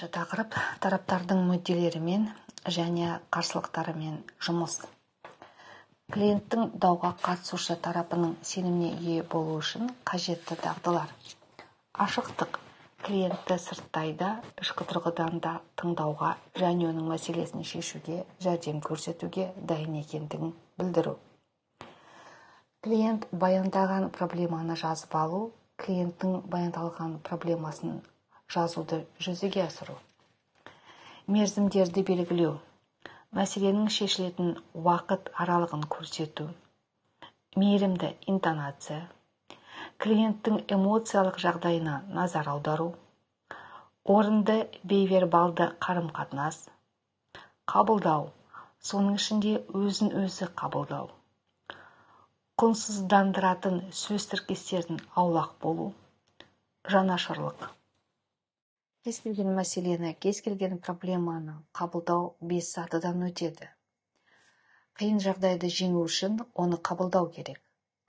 Екінші тақырып тараптардың мүдделерімен және қарсылықтарымен жұмыс. Клиенттің дауға қатысушы тарапының сеніміне ие болу үшін қажетті дағдылар. Ашықтық клиентті сырттайда, ішкі тұрғыдан да тыңдауға және оның мәселесін шешуге жәрдем көрсетуге дайын екендігін білдіру. Клиент баяндаған проблеманы жазып алу, клиенттің баяндалған проблемасын жазуды жүзеге асыру. Мерзімдерді белгілеу, мәселенің шешілетін уақыт аралығын көрсету, мейірімді интонация, клиенттің эмоциялық жағдайына назар аудару, орынды бейвербалды қарым-қатынас, қабылдау, соның ішінде өзін-өзі қабылдау, құнсыздандыратын сөз тіркестерін аулақ болу, жанашырлық. Кез келген мәселені, кез келген проблеманы қабылдау 5 сатыдан өтеді. Қиын жағдайды жеңу үшін оны қабылдау керек.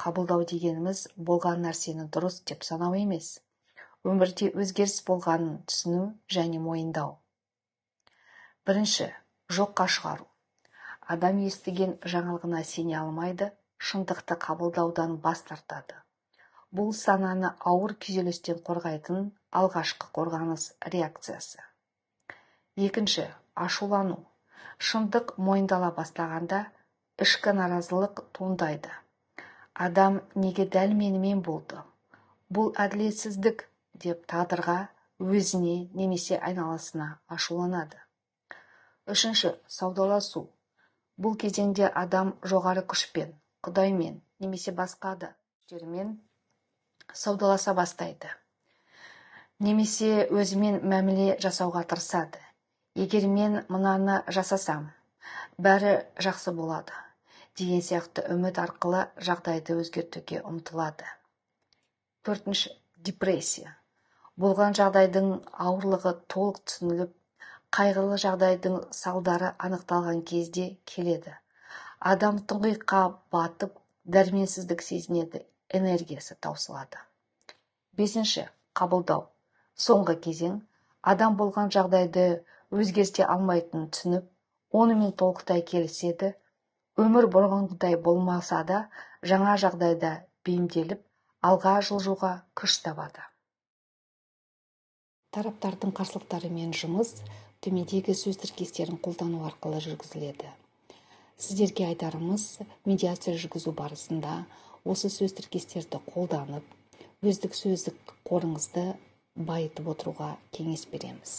Қабылдау дегеніміз болған нәрсені дұрыс деп санау емес. Өмірде өзгеріс болғанын түсіну және мойындау. Бірінші, жоққа шығару. Адам естіген жаңалығына сене алмайды, шындықты қабылдаудан бас тартады. Бұл сананы ауыр күйзелістен қорғайтын алғашқы қорғаныс реакциясы. Екінші, ашулану. Шындық мойындала бастағанда ішкі наразылық туындайды. Адам неге дәл менімен болды? Бұл әділетсіздік деп тағдырға, өзіне немесе айналасына ашуланады. Үшінші, саудаласу. Бұл кезеңде адам жоғары күшпен, Құдаймен немесе басқа да күштермен саудаласа бастайды. Немесе өзімен мәміле жасауға тырысады. Егер мен мынаны жасасам, бәрі жақсы болады, деген сияқты үміт арқылы жағдайды өзгертуге ұмтылады. Төртінші, депрессия. Болған жағдайдың ауырлығы толық түсініліп, қайғылы жағдайдың салдары анықталған кезде келеді. Адам тұңғиыққа батып, дәрменсіздік сезінеді, энергиясы таусылады. Бесінші, қабылдау. Соңғы кезең, адам болған жағдайды өзгерте алмайтынын түсініп, онымен толықтай келіседі, өмір бұрынғыдай болмаса да, жаңа жағдайда бейімделіп, алға жылжуға күш табады. Тараптардың қарсылықтарымен жұмыс төмендегі сөз тіркестерін қолдану арқылы жүргізіледі. Сіздерге айтарымыз, медиация жүргізу барысында осы сөз тіркестерді қолданып, өздік сөздік қорыңызды байытып отыруға кеңес береміз.